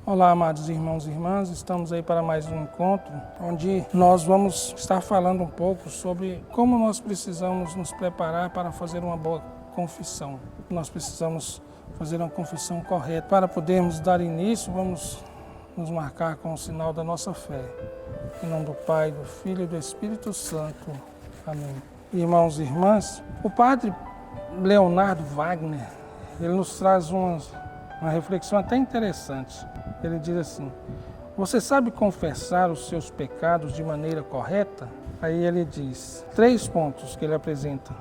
Olá, amados irmãos e irmãs, estamos aí para mais um encontro, onde nós vamos estar falando um pouco sobre como nós precisamos nos preparar para fazer uma boa confissão. Nós precisamos fazer uma confissão correta. Para podermos dar início, vamos nos marcar com o sinal da nossa fé. Em nome do Pai, do Filho e do Espírito Santo. Amém. Irmãos e irmãs, o padre Leonardo Wagner, ele nos traz uma reflexão até interessante. Ele diz assim: você sabe confessar os seus pecados de maneira correta? Aí ele diz 3 pontos que ele apresenta.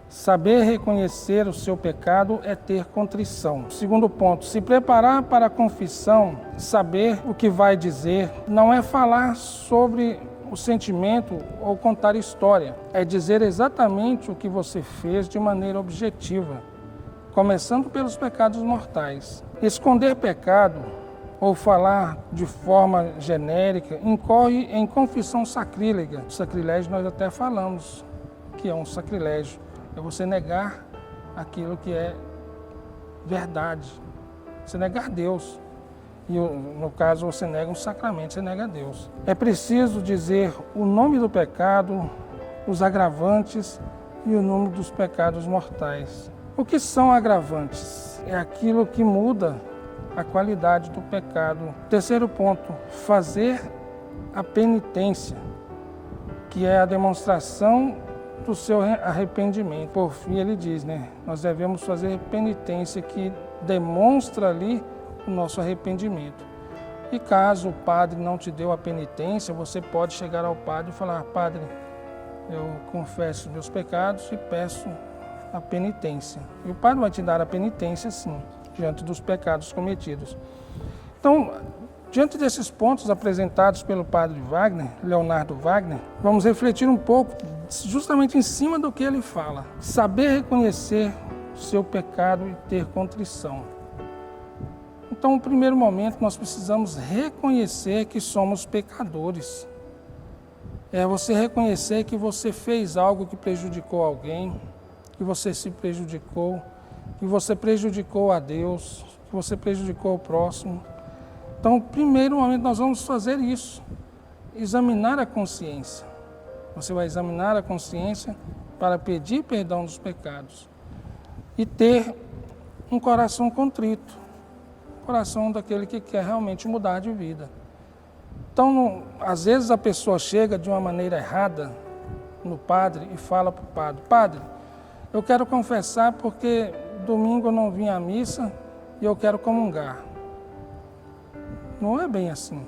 Saber reconhecer o seu pecado é ter contrição. Segundo ponto, se preparar para a confissão, saber o que vai dizer, não é falar sobre o sentimento ou contar história, é dizer exatamente o que você fez de maneira objetiva, começando pelos pecados mortais. Esconder pecado ou falar de forma genérica incorre em confissão sacrílega. Sacrilégio nós até falamos que é um sacrilégio. É você negar aquilo que é verdade. Você negar Deus. E no caso você nega um sacramento, você nega Deus. É preciso dizer o nome do pecado, os agravantes e o número dos pecados mortais. O que são agravantes? É aquilo que muda a qualidade do pecado. Terceiro ponto, fazer a penitência, que é a demonstração do seu arrependimento. Por fim, ele diz, nós devemos fazer penitência, que demonstra ali o nosso arrependimento. E caso o padre não te deu a penitência, você pode chegar ao padre e falar: padre, eu confesso meus pecados e peço a penitência. E o padre vai te dar a penitência, sim, diante dos pecados cometidos. Então, diante desses pontos apresentados pelo padre Wagner, Leonardo Wagner, vamos refletir um pouco justamente em cima do que ele fala. Saber reconhecer o seu pecado e ter contrição. Então, no primeiro momento, nós precisamos reconhecer que somos pecadores. É você reconhecer que você fez algo que prejudicou alguém, que você se prejudicou, que você prejudicou a Deus, que você prejudicou o próximo. Então, no primeiro momento, nós vamos fazer isso, examinar a consciência. Você vai examinar a consciência para pedir perdão dos pecados e ter um coração contrito, coração daquele que quer realmente mudar de vida. Então, às vezes a pessoa chega de uma maneira errada no padre e fala para o padre: padre, eu quero confessar porque domingo eu não vim à missa e eu quero comungar. Não é bem assim.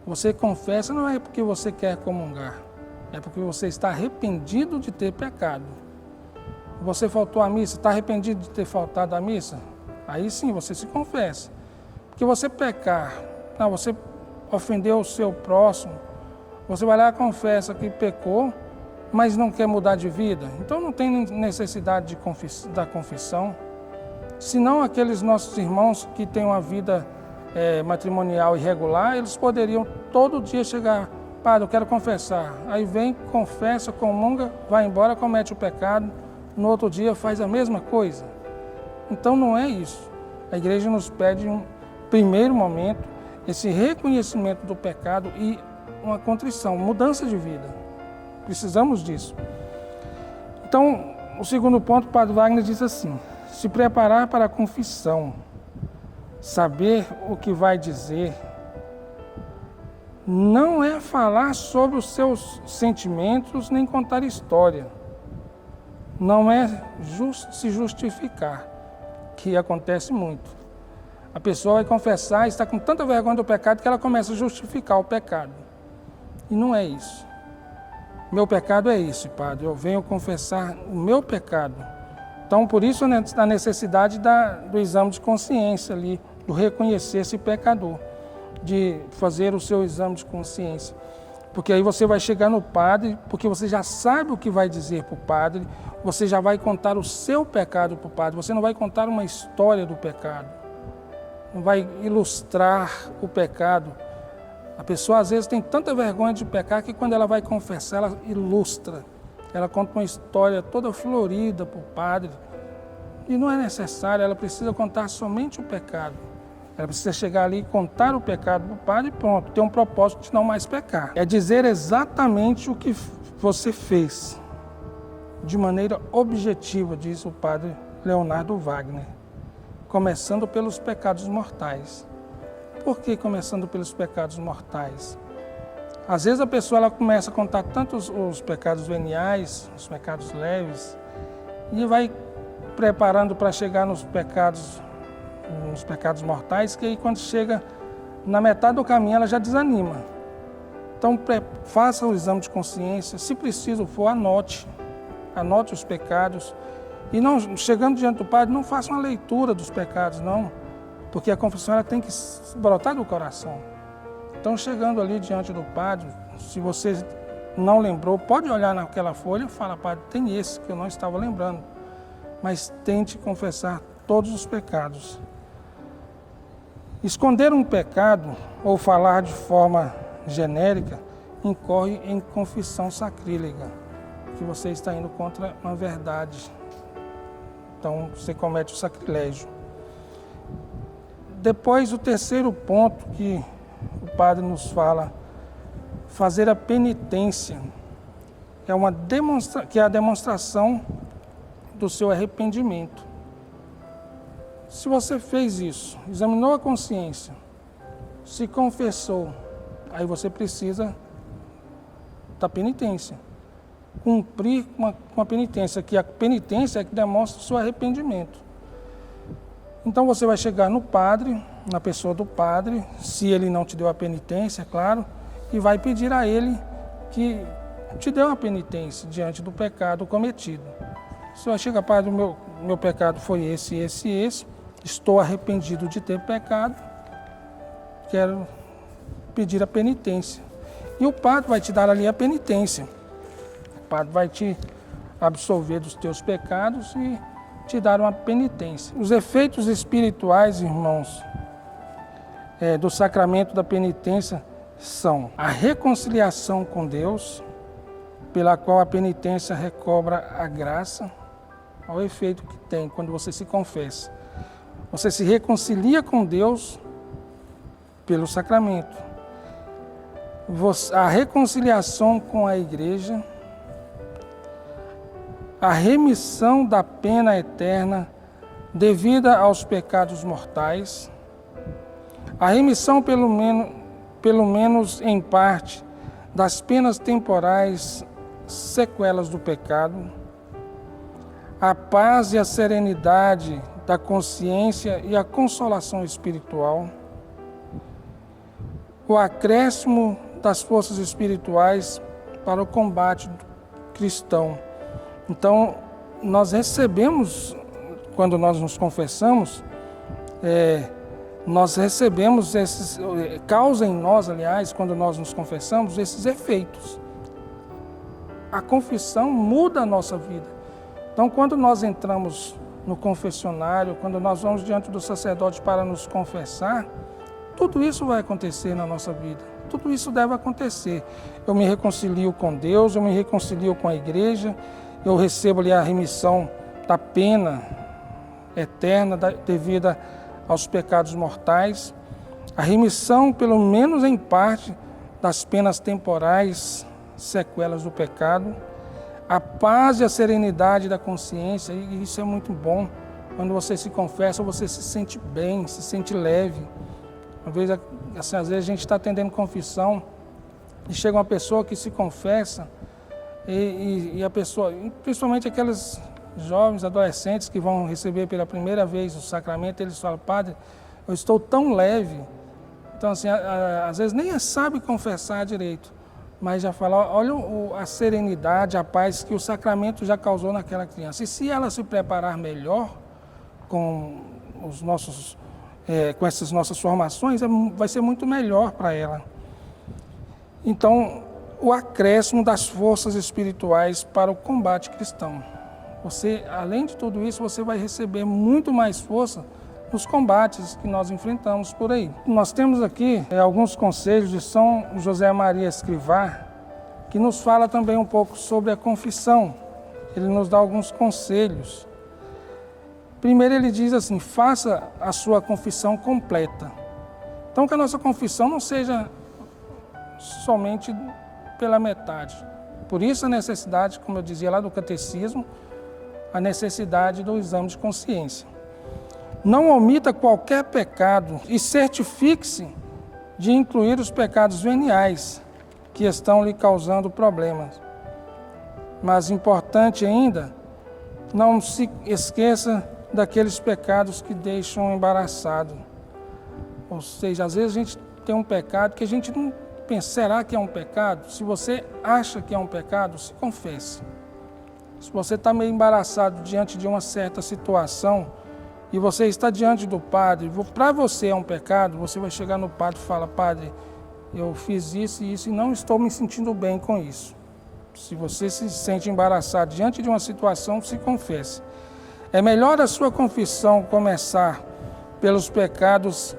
Você confessa não é porque você quer comungar, é porque você está arrependido de ter pecado. Você faltou à missa, está arrependido de ter faltado à missa? Aí sim, você se confessa. Porque você pecar, você ofendeu o seu próximo, você vai lá e confessa que pecou, mas não quer mudar de vida, então não tem necessidade da confissão. Senão aqueles nossos irmãos que têm uma vida matrimonial irregular, eles poderiam todo dia chegar: padre, eu quero confessar. Aí vem, confessa, comunga, vai embora, comete o pecado, no outro dia faz a mesma coisa. Então não é isso. A igreja nos pede, um primeiro momento, esse reconhecimento do pecado e uma contrição, mudança de vida. Precisamos disso. Então, o segundo ponto, o padre Wagner diz assim: se preparar para a confissão, saber o que vai dizer, não é falar sobre os seus sentimentos nem contar história, não é se justificar, que acontece muito. A pessoa vai confessar e está com tanta vergonha do pecado que ela começa a justificar o pecado. E não é isso. Meu pecado é esse, padre, eu venho confessar o meu pecado. Então, por isso a necessidade do exame de consciência ali, do reconhecer esse pecador, de fazer o seu exame de consciência. Porque aí você vai chegar no padre, porque você já sabe o que vai dizer para o padre, você já vai contar o seu pecado para o padre, você não vai contar uma história do pecado, não vai ilustrar o pecado. A pessoa às vezes tem tanta vergonha de pecar que quando ela vai confessar, ela ilustra. Ela conta uma história toda florida para o padre. E não é necessário, ela precisa contar somente o pecado. Ela precisa chegar ali e contar o pecado para o padre e pronto, ter um propósito de não mais pecar. É dizer exatamente o que você fez, de maneira objetiva, diz o padre Leonardo Wagner, começando pelos pecados mortais. Por que começando pelos pecados mortais? Às vezes a pessoa ela começa a contar tanto os pecados veniais, os pecados leves, e vai preparando para chegar nos pecados mortais, que aí quando chega na metade do caminho ela já desanima. Então faça o exame de consciência, se preciso for, anote os pecados, e não, chegando diante do padre, não faça uma leitura dos pecados, não, porque a confissão ela tem que brotar do coração. Então, chegando ali diante do padre, se você não lembrou, pode olhar naquela folha e falar, padre, tem esse que eu não estava lembrando, mas tente confessar todos os pecados. Esconder um pecado ou falar de forma genérica incorre em confissão sacrílega, que você está indo contra uma verdade. Então, você comete o sacrilégio. Depois, o terceiro ponto que o padre nos fala, fazer a penitência, que é a demonstração do seu arrependimento. Se você fez isso, examinou a consciência, se confessou, aí você precisa da penitência. Cumprir com a penitência, que a penitência é que demonstra o seu arrependimento. Então você vai chegar no padre, na pessoa do padre, se ele não te deu a penitência, é claro, e vai pedir a ele que te dê uma penitência diante do pecado cometido. Você vai chegar, padre, o meu pecado foi esse, estou arrependido de ter pecado, quero pedir a penitência. E o padre vai te dar ali a penitência. O padre vai te absolver dos teus pecados e te dar uma penitência. Os efeitos espirituais, irmãos, do sacramento da penitência são a reconciliação com Deus, pela qual a penitência recobra a graça. Olha o efeito que tem quando você se confessa. Você se reconcilia com Deus pelo sacramento. A reconciliação com a igreja, a remissão da pena eterna devida aos pecados mortais, a remissão pelo menos em parte das penas temporais, sequelas do pecado, a paz e a serenidade da consciência e a consolação espiritual, o acréscimo das forças espirituais para o combate cristão. Então, nós recebemos, quando nós nos confessamos, nós recebemos causa em nós, aliás, quando nós nos confessamos, esses efeitos. A confissão muda a nossa vida. Então, quando nós entramos no confessionário, quando nós vamos diante do sacerdote para nos confessar, tudo isso vai acontecer na nossa vida. Tudo isso deve acontecer. Eu me reconcilio com Deus, eu me reconcilio com a igreja, eu recebo ali a remissão da pena eterna devida aos pecados mortais, a remissão, pelo menos em parte, das penas temporais, sequelas do pecado, a paz e a serenidade da consciência, e isso é muito bom. Quando você se confessa, você se sente bem, se sente leve. Às vezes a gente está atendendo confissão e chega uma pessoa que se confessa e a pessoa, principalmente aqueles jovens, adolescentes que vão receber pela primeira vez o sacramento, eles falam, padre, eu estou tão leve. Então, assim, às vezes nem sabe confessar direito, mas já fala, olha a serenidade, a paz que o sacramento já causou naquela criança. E se ela se preparar melhor com com essas nossas formações, vai ser muito melhor para ela. Então, o acréscimo das forças espirituais para o combate cristão. Você, além de tudo isso, você vai receber muito mais força nos combates que nós enfrentamos por aí. Nós temos aqui alguns conselhos de São José Maria Escrivá, que nos fala também um pouco sobre a confissão. Ele nos dá alguns conselhos. Primeiro ele diz assim, faça a sua confissão completa. Então, que a nossa confissão não seja somente pela metade. Por isso a necessidade, como eu dizia lá do catecismo, a necessidade do exame de consciência. Não omita qualquer pecado e certifique-se de incluir os pecados veniais que estão lhe causando problemas. Mas importante ainda, não se esqueça daqueles pecados que deixam embaraçado. Ou seja, às vezes a gente tem um pecado que a gente não pensa, será que é um pecado? Se você acha que é um pecado, se confesse. Se você está meio embaraçado diante de uma certa situação e você está diante do padre, para você é um pecado, você vai chegar no padre e fala, padre, eu fiz isso e isso e não estou me sentindo bem com isso. Se você se sente embaraçado diante de uma situação, se confesse. É melhor a sua confissão começar pelos pecados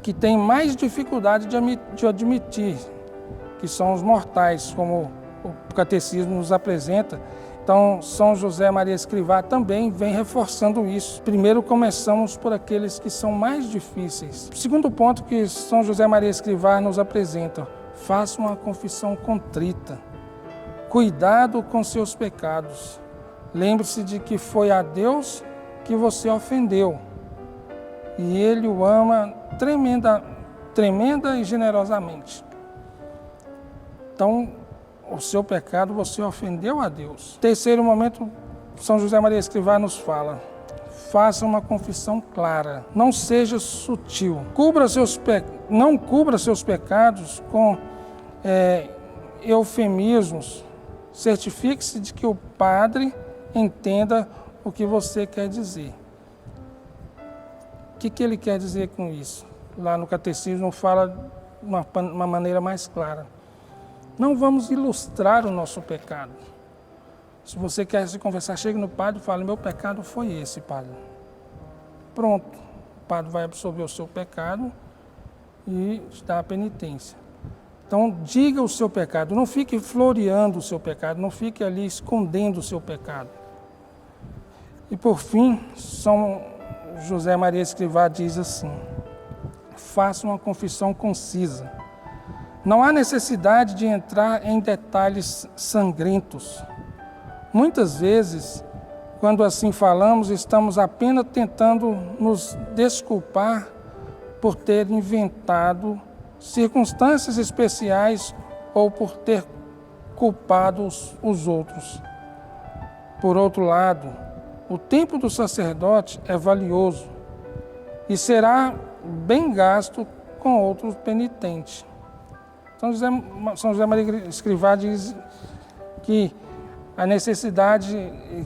que têm mais dificuldade de admitir, que são os mortais, como o catecismo nos apresenta. Então, São José Maria Escrivá também vem reforçando isso. Primeiro, começamos por aqueles que são mais difíceis. Segundo ponto que São José Maria Escrivá nos apresenta, faça uma confissão contrita. Cuidado com seus pecados. Lembre-se de que foi a Deus que você ofendeu. E Ele o ama tremenda e generosamente. Então, o seu pecado, você ofendeu a Deus. Terceiro momento, São José Maria Escrivá nos fala, faça uma confissão clara, não seja sutil. Não cubra seus pecados com eufemismos. Certifique-se de que o padre entenda o que você quer dizer. O que ele quer dizer com isso? Lá no catecismo fala de uma maneira mais clara. Não vamos ilustrar o nosso pecado. Se você quer se confessar, chegue no padre e fale, meu pecado foi esse, padre. Pronto, o padre vai absorver o seu pecado e te dar a penitência. Então, diga o seu pecado, não fique floreando o seu pecado, não fique ali escondendo o seu pecado. E por fim, São José Maria Escrivá diz assim, faça uma confissão concisa. Não há necessidade de entrar em detalhes sangrentos. Muitas vezes, quando assim falamos, estamos apenas tentando nos desculpar por ter inventado circunstâncias especiais ou por ter culpado os outros. Por outro lado, o tempo do sacerdote é valioso e será bem gasto com outro penitente. São José Maria Escrivá diz que a necessidade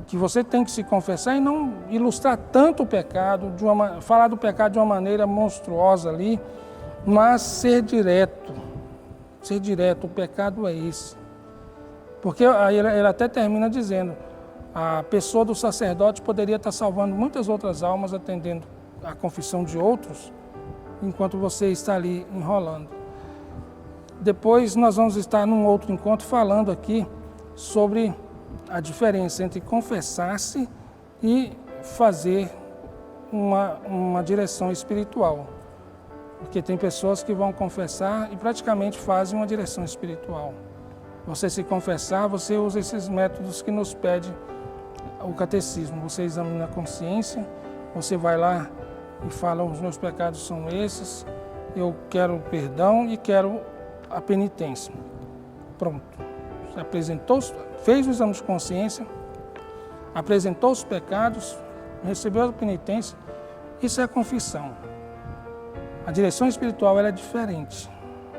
que você tem que se confessar e não ilustrar tanto o pecado, falar do pecado de uma maneira monstruosa ali, mas ser direto, o pecado é esse. Porque aí ele até termina dizendo, a pessoa do sacerdote poderia estar salvando muitas outras almas atendendo a confissão de outros, enquanto você está ali enrolando. Depois nós vamos estar num outro encontro falando aqui sobre a diferença entre confessar-se e fazer uma direção espiritual. Porque tem pessoas que vão confessar e praticamente fazem uma direção espiritual. Você se confessar, você usa esses métodos que nos pede o catecismo. Você examina a consciência, você vai lá e fala, os meus pecados são esses, eu quero perdão e quero a penitência. Pronto. Você apresentou, fez o exame de consciência, apresentou os pecados, recebeu a penitência. Isso é a confissão. A direção espiritual ela é diferente.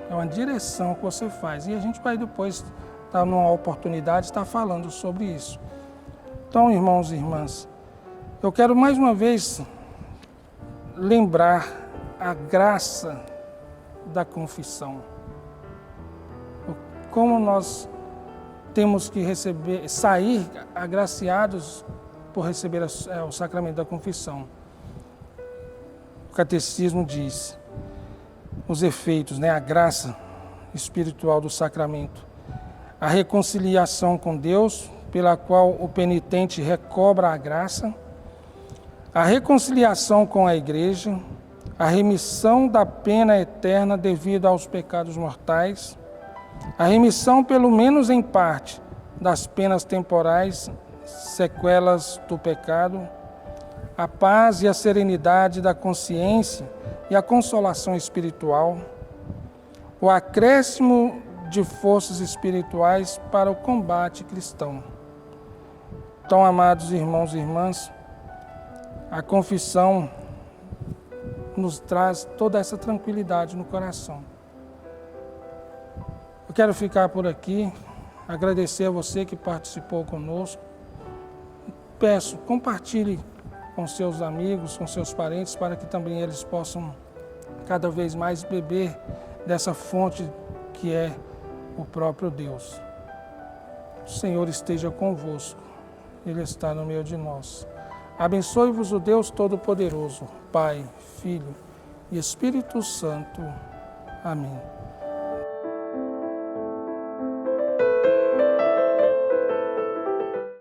É uma direção que você faz. E a gente vai depois estar numa oportunidade estar falando sobre isso. Então, irmãos e irmãs, eu quero mais uma vez lembrar a graça da confissão. Como nós temos que sair agraciados por receber o sacramento da confissão. O catecismo diz os efeitos, a graça espiritual do sacramento. A reconciliação com Deus, pela qual o penitente recobra a graça. A reconciliação com a igreja, a remissão da pena eterna devido aos pecados mortais, a remissão, pelo menos em parte, das penas temporais, sequelas do pecado, a paz e a serenidade da consciência e a consolação espiritual, o acréscimo de forças espirituais para o combate cristão. Então, amados irmãos e irmãs, a confissão nos traz toda essa tranquilidade no coração. Eu quero ficar por aqui, agradecer a você que participou conosco. Peço, compartilhe com seus amigos, com seus parentes, para que também eles possam cada vez mais beber dessa fonte que é o próprio Deus. O Senhor esteja convosco, Ele está no meio de nós. Abençoe-vos o Deus Todo-Poderoso, Pai, Filho e Espírito Santo. Amém.